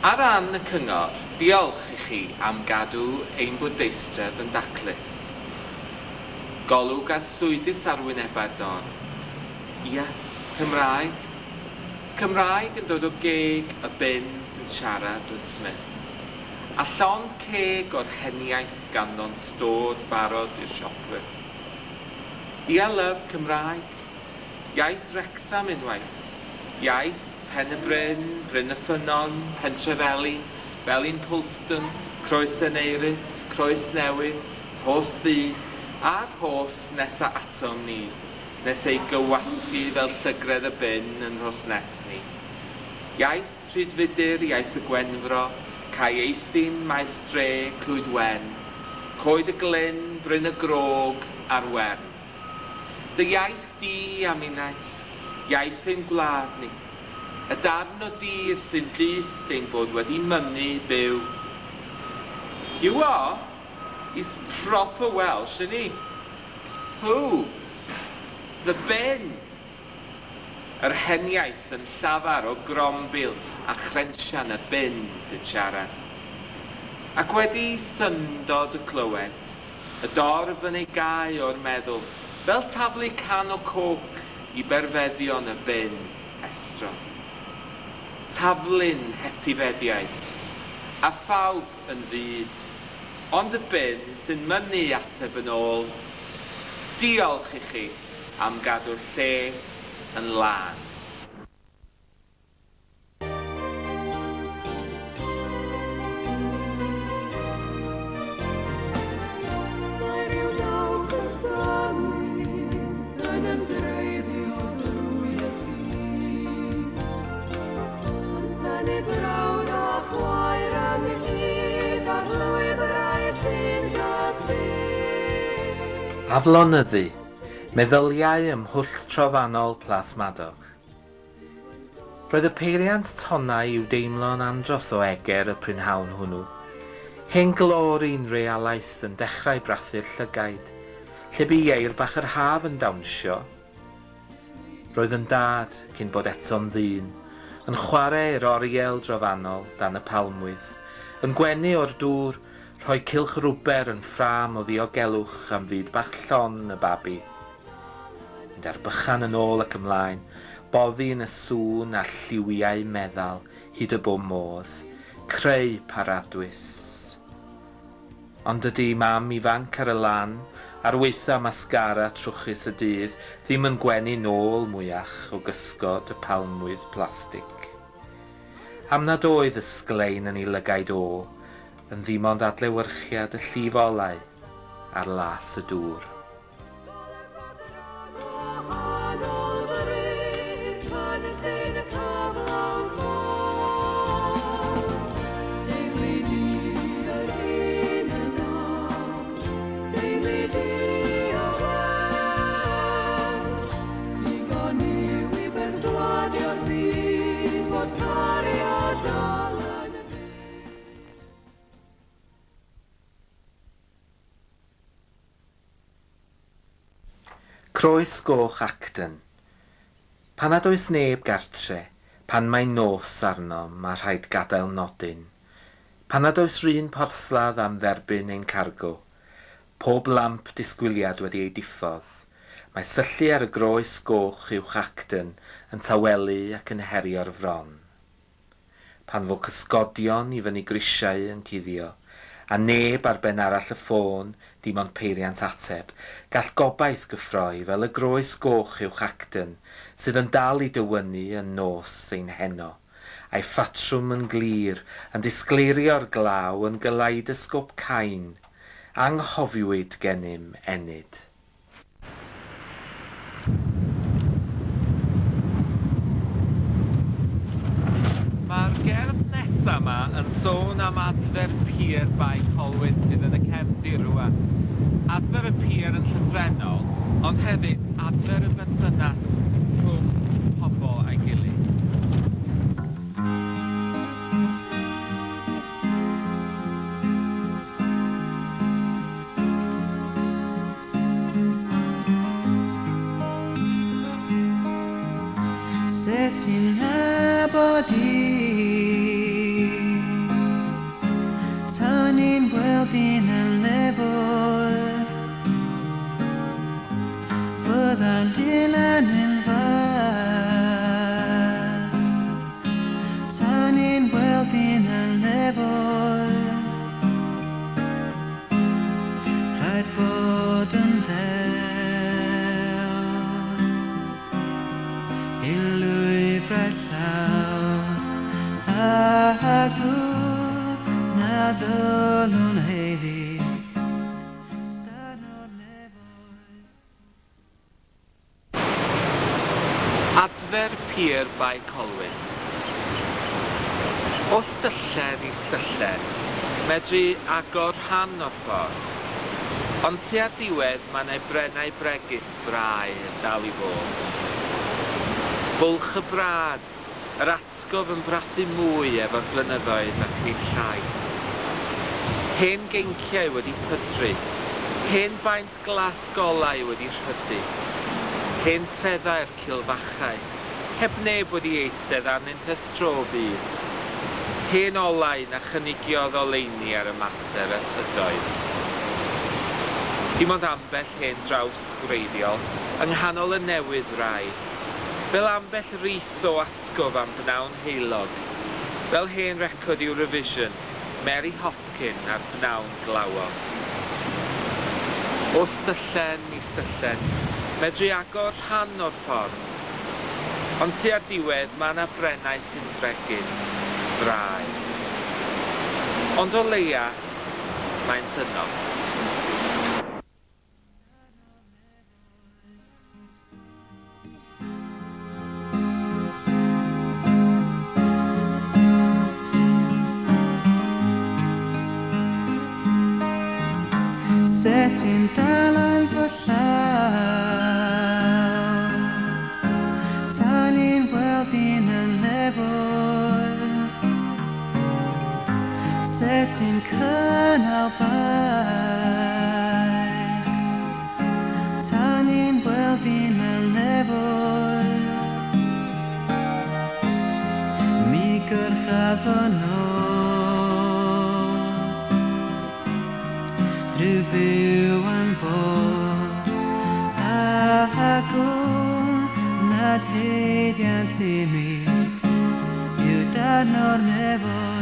Ar ran y cyngor, diolch i chi am gadw ein bwrdeistref yn daclus. Golwg a swydus ar wynebau'r dorn. Ia, Cymraeg. Cymraeg yn dod o geg y bin sy'n siarad o Smiths. A llond ceg o'r heniaeth ganddo'n stod barod i'r siopwyr. Ia lyf Cymraeg. Iaith Wrecsam unwaith. Iaith Pen y Bryn, Bryn y Ffynon, Pentrefeli, Felin Pwlston, Croes Eneiris, Croes Newydd, Rhos Ddu, a'r Rhos nesa atom ni, nes ei gywasgu fel llygredd y bin yn Rhosnesni. Iaith Rhydfudur, iaith y Gwenfro, Cai Eithin, Maes Dre, Clwyd Wen, Coed y Glyn, Bryn y Grog, a'r Wern. Dy iaith di am unaill, iaith ein gwlad ni. Y darn o dir sy'n dyst ein bod wedi mynnu byw. You are? He's proper Welsh, isn't he? Who? The bin. Yr heniaeth yn llafar o grombil a chrensian y bin sy'n siarad. Ac wedi syndod y clywed, y dorf yn ei gau o'r meddwl, fel taflu can o coc i berfeddion y bin estro. Taflun hetifeddiaeth, a phawb yn fyd, ond y bin sy'n mynnu ateb yn ôl. Diolch i chi am gadw'r lle yn lan. Mae ryw naws yn symud yn ymdreiddio drwy y tŷ. Yn y brawd a chwaer ynghyd a'r lwybrau sy'n gati. Aflonyddu, meddyliau ymhwll trofannol Plasmadog. Roedd y peiriant tonnau i'w deimlo'n andros o eger y prynhawn hwnnw. Hen glori'n realaeth yn dechrau brathu'r llygaid, lle bu ieir bach yr haf yn dawnsio. Roedd yn dad cyn bod eto'n ddyn, yn chwarae i'r oriel drofannol dan y palmwydd, yn gwenu o'r dŵr, rhoi cilch rwber yn ffram o ddiogelu am fyd bach llon y babi. Mynd ar bychan yn ôl ac ymlaen, boddi yn y sŵn a lliwiau meddal hyd y bo modd, creu paradwys. Ond ydy mam ifanc ar y lan, ar weitha mascara trwchus y dydd, ddim yn gwenu nôl mwyach o gysgod y palmwydd plastig. Am nad oedd y sglein yn ei lygaid o, yn ddim ond adlewyrchiad y llif olau ar las y dŵr. Croes goch Acton. Pan nad oes neb gartre, pan mae nos arno, mae rhaid gadael nodyn. Pan nad oes run porthladd am dderbyn ein cargo, pob lamp disgwyliad wedi ei diffodd, mae syllu ar y groes goch uwch Acton yn tawelu ac yn herio'r fron. Pan fo cysgodion i fyny grisiau yn cuddio, a neb ar ben arall y ffôn, dim ond peiriant ateb, gall gobaith gyffroi fel y groes goch uwch Acton, sydd yn dal i dywynu yn nos ein heno, a'i ffatrwm yn glir, yn disgleirio'r glaw yn galeidosgop cain, anghofiwyd gennym enid. Mae'r gerdd nesaf yma yn sôn am adfer pur bai Colwyn sydd yn y cefndir rwan. Adfer y pur yn llythrennol, ond hefyd adfer y berthynas rhwng pobl a'i gilydd. Setting her body, turning well-being and levels, for the ddilyn and bardd, turning well-being and levels, rhaid bod yn ddew, Adfer pur bai Colwyn. O styllen i styllen, medru agor rhan o'r ffordd. Ond tua diwedd mae yna brennau bregus brau yn dal i fod. Bwlch y brad, yr atgof yn brathu mwy efo'r blynyddoedd ac yn ei llai. Hen geinciau wedi pydru, hen baint glas golau wedi rhydu, hen seddau'r cilfachau, heb neb wedi eistedd arnynt y stro byd. Hen olau na chynigiodd oleini ar y mater ys ydoedd. Dim ond ambell hen drawst gwreiddiol yng nghanol y newydd rai, fel ambell rith o atgof am bnawn heilog, fel hen record Eurovision, Mary Hopkin ar bnawn glawog. O styllen i styllen, medru agor rhan o'r ffordd, ond tua diwedd mae yna brennau sy'n bregus, brau. Ond o leia, mae'n yno. Setting darllen fy llaw, turning well-being and levels, setting cynnal bach, turning well-being and levels, mi gyrchaf yno, drwy byw yn bod agwn nad heidiant i mi yw darn o'r nefo.